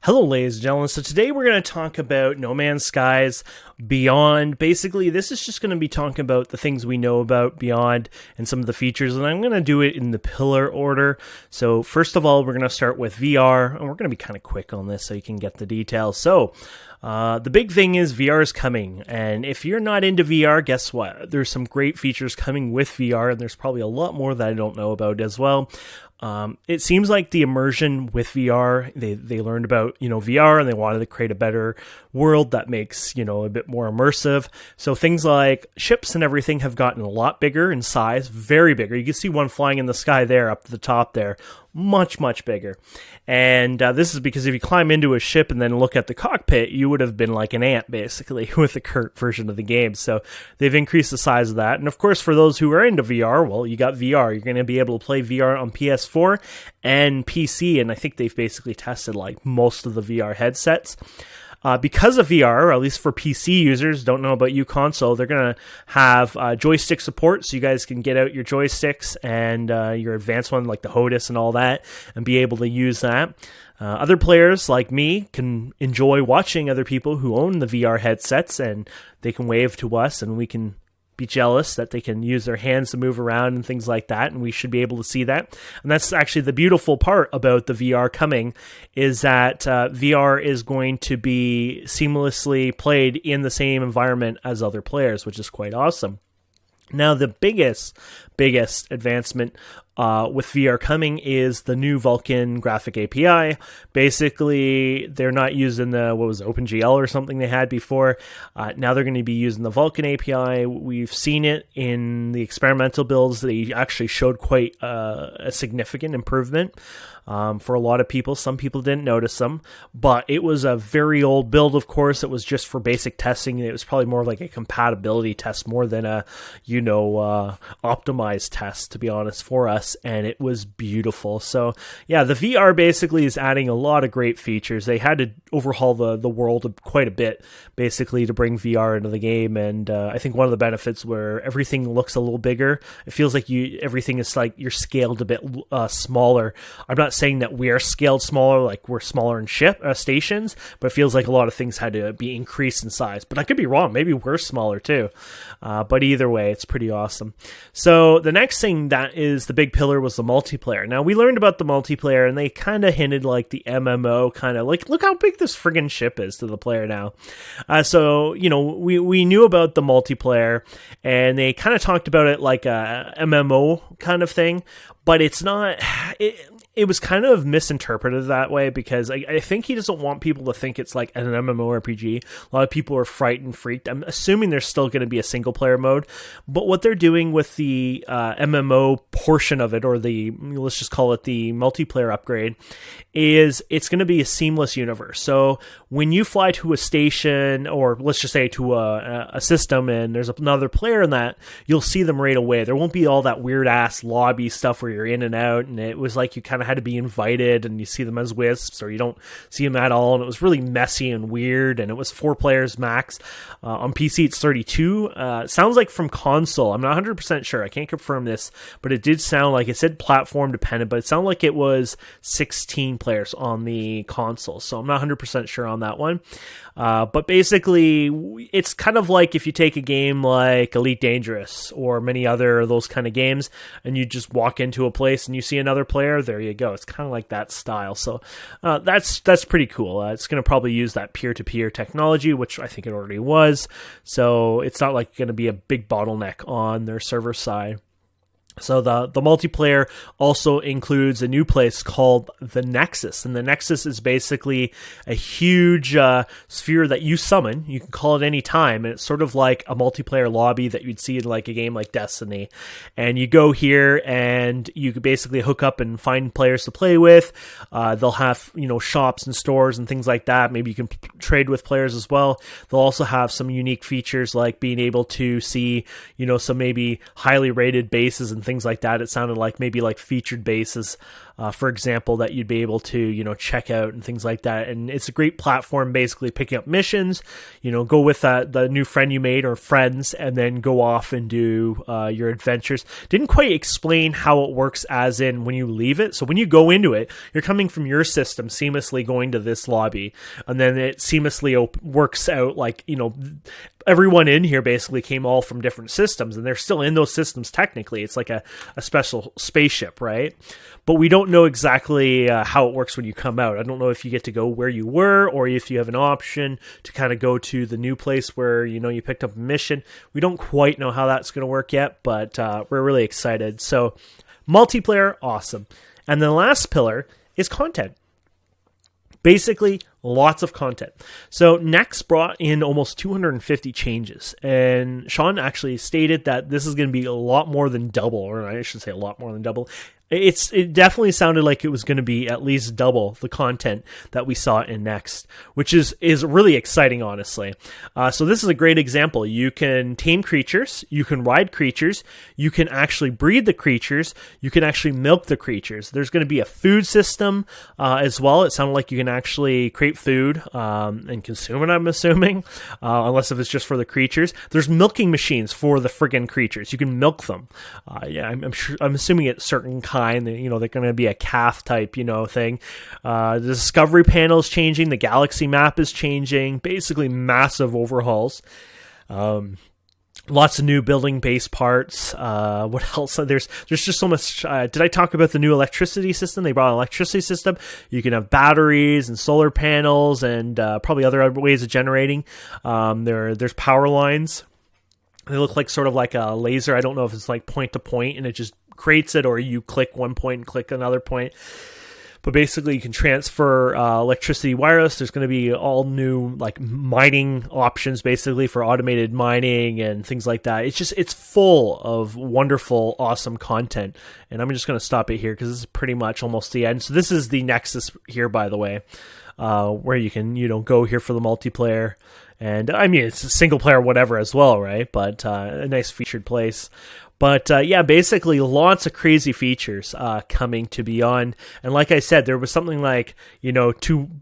Hello, ladies and gentlemen. So today we're going to talk about No Man's Skies Beyond. Basically, this is just going to be talking about the things we know about Beyond and some of the features, and I'm going to do it in the pillar order. So first of all, we're going to start with VR, and we're going to be kind of quick on this so you can get the details. So the big thing is VR is coming, and if you're not into VR, guess what? There's some great features coming with VR, and there's probably a lot more that I don't know about as well. It seems like the immersion with VR, they learned about, VR, and they wanted to create a better world that makes, a bit more immersive. So things like ships and everything have gotten a lot bigger in size, very bigger. You can see one flying in the sky there up to the top there, much, much bigger. And this is because if you climb into a ship and then look at the cockpit, you would have been like an ant, basically, with the current version of the game. So they've increased the size of that. And of course, for those who are into VR, well, you got VR. You're going to be able to play VR on PS4 and PC. And I think they've basically tested like most of the VR headsets. Because of VR, or at least for PC users, don't know about you console, they're going to have joystick support, so you guys can get out your joysticks and your advanced one, like the HOTAS and all that, and be able to use that. Other players, like me, can enjoy watching other people who own the VR headsets, and they can wave to us, and we can be jealous that they can use their hands to move around and things like that, and we should be able to see that. And that's actually the beautiful part about the VR coming, is that VR is going to be seamlessly played in the same environment as other players, which is quite awesome. Now, the biggest advancement with VR coming is the new Vulkan graphic API. Basically, they're not using the, OpenGL or something they had before. Now they're going to be using the Vulkan API. We've seen it in the experimental builds. They actually showed quite a significant improvement for a lot of people. Some people didn't notice them, but it was a very old build, of course. It was just for basic testing. It was probably more like a compatibility test more than a, optimized test, to be honest, for us. And it was beautiful. So yeah, the VR basically is adding a lot of great features. They had to overhaul the world quite a bit, basically, to bring VR into the game. And I think one of the benefits where everything looks a little bigger, it feels like everything is like you're scaled a bit smaller. I'm not saying that we are scaled smaller, like we're smaller in stations, but it feels like a lot of things had to be increased in size. But I could be wrong. Maybe we're smaller too. But either way, it's pretty awesome. So the next thing that is the big pillar was the multiplayer. Now, we learned about the multiplayer, and they kind of hinted like the MMO, kind of like, look how big this friggin' ship is to the player now. So, we knew about the multiplayer, and they kind of talked about it like a MMO kind of thing, but it's not... It was kind of misinterpreted that way because I think he doesn't want people to think it's like an MMORPG. A lot of people are freaked. I'm assuming there's still going to be a single player mode, but what they're doing with the MMO portion of it, or let's just call it the multiplayer upgrade, is it's going to be a seamless universe. So when you fly to a station, or let's just say to a system, and there's another player in that, you'll see them right away. There won't be all that weird ass lobby stuff where you're in and out, and it was like you kind of had to be invited and you see them as wisps, or you don't see them at all, and it was really messy and weird, and it was 4 players max. On PC it's 32. Sounds like from console, I'm not 100% sure, I can't confirm this, but it did sound like, it said platform dependent, but it sounded like it was 16 players on the console, so I'm not 100% sure on that one. But basically, it's kind of like if you take a game like Elite Dangerous or many other of those kind of games, and you just walk into a place and you see another player, there you go. It's kind of like that style. So that's pretty cool. It's going to probably use that peer-to-peer technology, which I think it already was. So it's not like going to be a big bottleneck on their server side. So the multiplayer also includes a new place called the Nexus, and the Nexus is basically a huge sphere that you summon. You can call it any time, and it's sort of like a multiplayer lobby that you'd see in like a game like Destiny. And you go here, and you could basically hook up and find players to play with. They'll have shops and stores and things like that. Maybe you can trade with players as well. They'll also have some unique features like being able to see some maybe highly rated bases and things like that. It sounded like maybe like featured bases for example, that you'd be able to, check out and things like that. And it's a great platform, basically picking up missions, go with the new friend you made or friends, and then go off and do your adventures. Didn't quite explain how it works as in when you leave it. So when you go into it, you're coming from your system seamlessly going to this lobby, and then it seamlessly works out like, everyone in here basically came all from different systems, and they're still in those systems technically. It's like a special spaceship, right? But we don't know exactly how it works when you come out. I don't know if you get to go where you were, or if you have an option to kind of go to the new place where, you picked up a mission. We don't quite know how that's going to work yet, but we're really excited. So multiplayer, awesome. And the last pillar is content. Basically, lots of content. So Next brought in almost 250 changes, and Sean actually stated that this is going to be a lot more than double, or I should say a lot more than double. It definitely sounded like it was going to be at least double the content that we saw in Next, which is really exciting, honestly. So this is a great example. You can tame creatures, you can ride creatures, you can actually breed the creatures, you can actually milk the creatures. There's going to be a food system as well. It sounded like you can actually create food and consume it, I'm assuming, unless if it's just for the creatures. There's milking machines for the friggin' creatures. You can milk them. I'm assuming it's certain kinds. They're going to be a calf type, thing. The discovery panel is changing. The galaxy map is changing. Basically, massive overhauls. Lots of new building base parts. What else? There's just so much. Did I talk about the new electricity system? They brought an electricity system. You can have batteries and solar panels and probably other ways of generating. There's power lines. They look like sort of like a laser. I don't know if it's like point to point and it just creates it, or you click one point and click another point. But basically, you can transfer electricity wireless. There's going to be all new like mining options, basically for automated mining and things like that. It's full of wonderful, awesome content. And I'm just going to stop it here because this is pretty much almost the end. So this is the Nexus here, by the way, where you can go here for the multiplayer. And I mean, it's a single player, whatever as well, right? It a nice featured place. But basically lots of crazy features coming to Beyond. And like I said, there was something like, it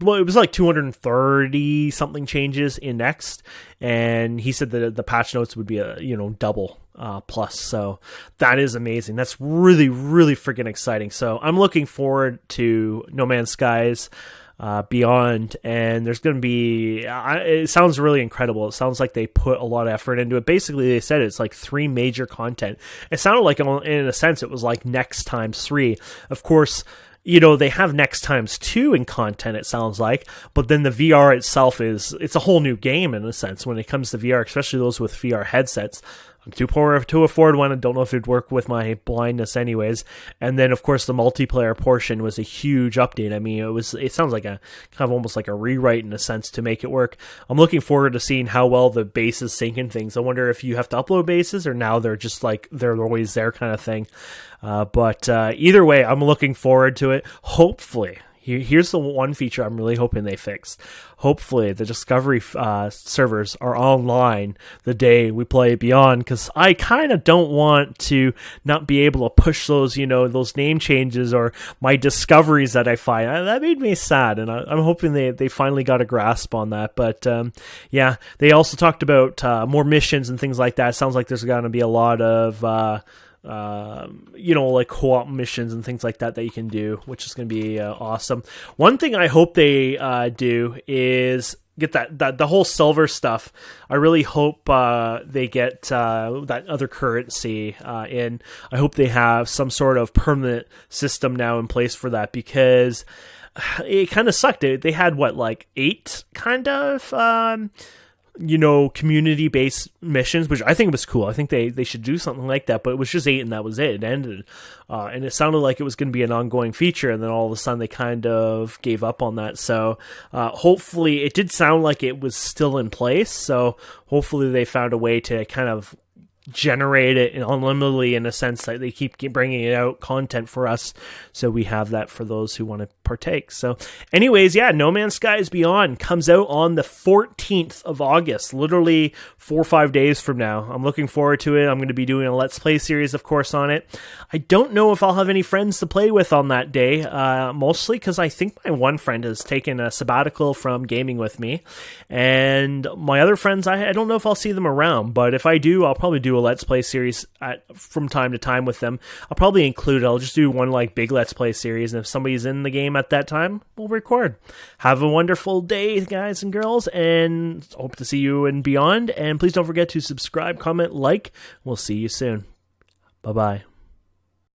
was like 230 something changes in Next. And he said that the patch notes would be double plus. So that is amazing. That's really, really freaking exciting. So I'm looking forward to No Man's Skies Beyond, and there's going to be it sounds really incredible. It sounds like they put a lot of effort into it. Basically, they said it's like 3 major content. It sounded like, in a sense, it was like Next times 3. Of course, they have Next times 2 in content, it sounds like, but then the VR itself it's a whole new game in a sense when it comes to VR, especially those with VR headsets. I'm too poor to afford one. I don't know if it'd work with my blindness anyways. And then, of course, the multiplayer portion was a huge update. I mean, it sounds like a kind of almost like a rewrite in a sense to make it work. I'm looking forward to seeing how well the bases sync and things. I wonder if you have to upload bases or now they're just like, they're always there kind of thing. But either way, I'm looking forward to it. Hopefully. Here's the one feature I'm really hoping they fix. Hopefully, the Discovery servers are online the day we play Beyond, because I kind of don't want to not be able to push those, those name changes or my discoveries that I find. That made me sad, and I'm hoping they finally got a grasp on that. But they also talked about more missions and things like that. It sounds like there's going to be a lot of like co-op missions and things like that you can do, which is going to be awesome. One thing I hope they do is get that the whole silver stuff. I really hope they get that other currency in. I hope they have some sort of permanent system now in place for that, because it kind of sucked. They had 8 kind of community-based missions, which I think was cool. I think they should do something like that, but it was just 8 and that was it. It ended. And it sounded like it was going to be an ongoing feature, and then all of a sudden they kind of gave up on that. So hopefully, it did sound like it was still in place, so hopefully they found a way to kind of generate it unlimitedly, in a sense that they keep bringing it out content for us, so we have that for those who want to partake. So anyways, yeah, No Man's Skies Beyond comes out on the 14th of August, literally 4 or 5 days from now. I'm looking forward to it. I'm going to be doing a Let's Play series, of course, on it. I don't know if I'll have any friends to play with on that day, mostly because I think my one friend has taken a sabbatical from gaming with me, and my other friends, I don't know if I'll see them around, but if I do, I'll probably do a Let's Play series from time to time with them. I'll probably include it. I'll just do one like big Let's Play series, and if somebody's in the game at that time, we'll record. Have a wonderful day, guys and girls, and hope to see you in Beyond. And please don't forget to subscribe, comment, like. We'll see you soon. Bye-bye.